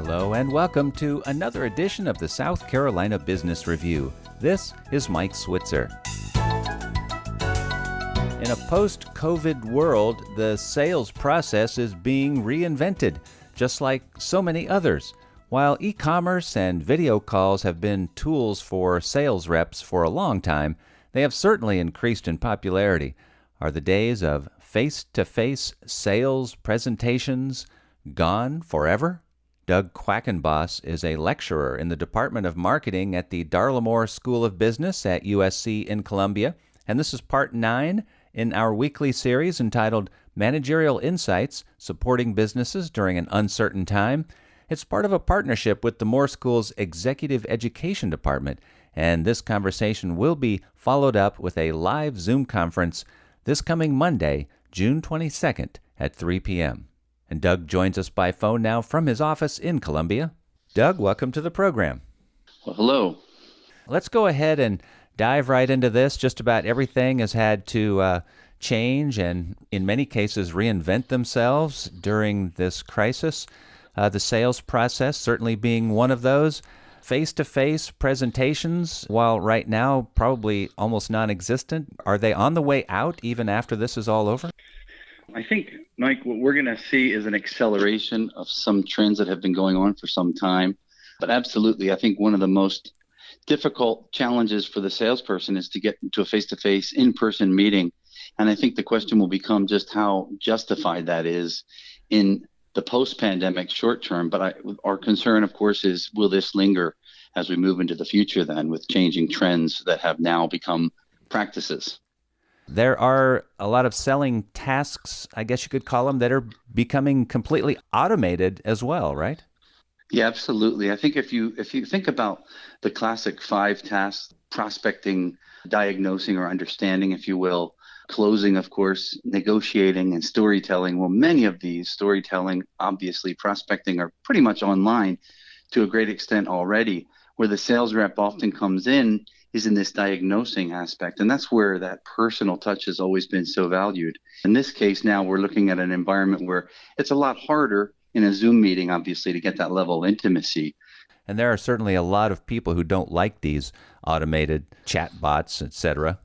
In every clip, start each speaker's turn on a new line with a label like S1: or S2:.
S1: Hello and welcome to another edition of the South Carolina Business Review. This is Mike Switzer. In a post-COVID world, the sales process is being reinvented, just like so many others. While e-commerce and video calls have been tools for sales reps for a long time, they have certainly increased in popularity. Are the days of face-to-face sales presentations gone forever? Doug Quackenbos is a lecturer in the Department of Marketing at the Darla School of Business at USC in Columbia, and this is part 9 in our weekly series entitled Managerial Insights, Supporting Businesses During an Uncertain Time. It's part of a partnership with the Moore School's Executive Education Department, and this conversation will be followed up with a live Zoom conference this coming Monday, June 22nd at 3 p.m. And Doug joins us by phone now from his office in Columbia. Doug, welcome to the program.
S2: Well, hello.
S1: Let's go ahead and dive right into this. Just about everything has had to change and, in many cases, reinvent themselves during this crisis. The sales process certainly being one of those. Face-to-face presentations, while right now probably almost non-existent, are they on the way out even after this is all over?
S2: I think, Mike, what we're going to see is an acceleration of some trends that have been going on for some time. But absolutely, I think one of the most difficult challenges for the salesperson is to get into a face-to-face, in-person meeting. And I think the question will become just how justified that is in the post-pandemic short term. But our concern, of course, is will this linger as we move into the future then with changing trends that have now become practices?
S1: There are a lot of selling tasks, I guess you could call them, that are becoming completely automated as well, right?
S2: Yeah, absolutely. I think if you think about the classic 5 tasks, prospecting, diagnosing or understanding, if you will, closing, of course, negotiating and storytelling. Well, many of these, storytelling, obviously prospecting, are pretty much online to a great extent already. Where the sales rep often comes in is in this diagnosing aspect. And that's where that personal touch has always been so valued. In this case, now we're looking at an environment where it's a lot harder in a Zoom meeting, obviously, to get that level of intimacy.
S1: And there are certainly a lot of people who don't like these automated chat bots, etc.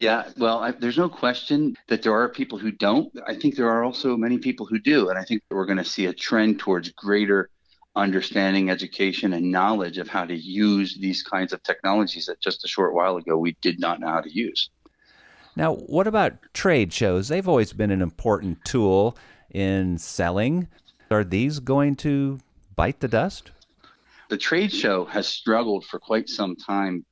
S2: Yeah, well, there's no question that there are people who don't. I think there are also many people who do. And I think we're going to see a trend towards greater understanding, education, and knowledge of how to use these kinds of technologies that just a short while ago we did not know how to use.
S1: Now, what about trade shows? They've always been an important tool in selling. Are these going to bite the dust?
S2: The trade show has struggled for quite some time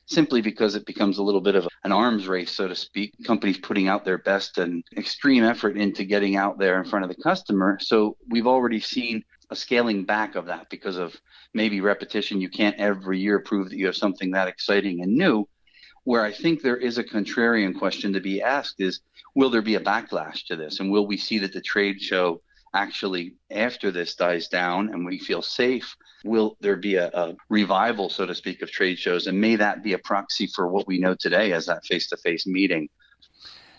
S2: simply because it becomes a little bit of an arms race, so to speak. Companies putting out their best and extreme effort into getting out there in front of the customer. So we've already seen a scaling back of that because of maybe repetition. You can't every year prove that you have something that exciting and new. Where I think there is a contrarian question to be asked is, will there be a backlash to this? And will we see that the trade show actually, after this dies down and we feel safe, will there be a revival, so to speak, of trade shows? And may that be a proxy for what we know today as that face-to-face meeting?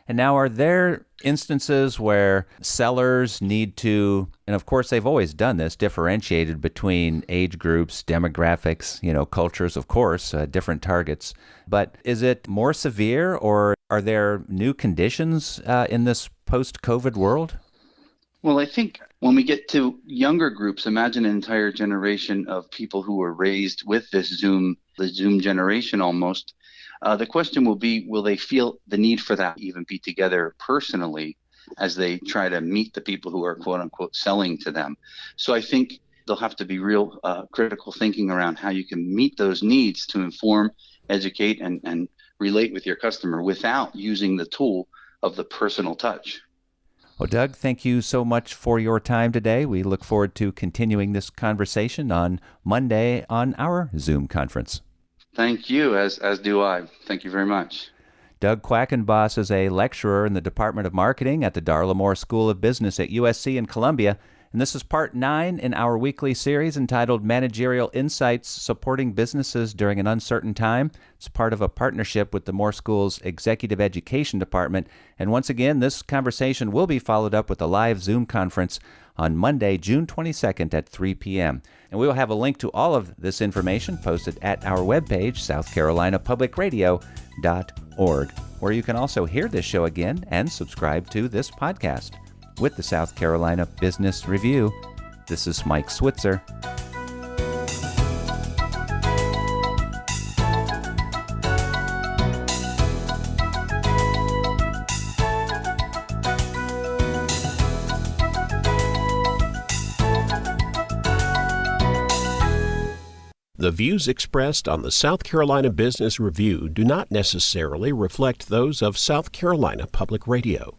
S1: And now, are there instances where sellers need to, and of course they've always done this, differentiated between age groups, demographics, cultures, of course, different targets. But is it more severe, or are there new conditions in this post-COVID world?
S2: Well, I think when we get to younger groups, imagine an entire generation of people who were raised with the Zoom generation almost. The question will be, will they feel the need for that, even be together personally as they try to meet the people who are, quote unquote, selling to them? So I think there'll have to be real critical thinking around how you can meet those needs to inform, educate, and relate with your customer without using the tool of the personal touch.
S1: Well, Doug, thank you so much for your time today. We look forward to continuing this conversation on Monday on our Zoom conference.
S2: Thank you, as do I. Thank you very much.
S1: Doug Quackenbos is a lecturer in the Department of Marketing at the Darla School of Business at USC in Columbia. And this is part 9 in our weekly series entitled Managerial Insights, Supporting Businesses During an Uncertain Time. It's part of a partnership with the Moore School's Executive Education Department. And once again, this conversation will be followed up with a live Zoom conference on Monday, June 22nd at 3 p.m. And we will have a link to all of this information posted at our webpage, southcarolinapublicradio.org, where you can also hear this show again and subscribe to this podcast. With the South Carolina Business Review, this is Mike Switzer.
S3: The views expressed on the South Carolina Business Review do not necessarily reflect those of South Carolina Public Radio.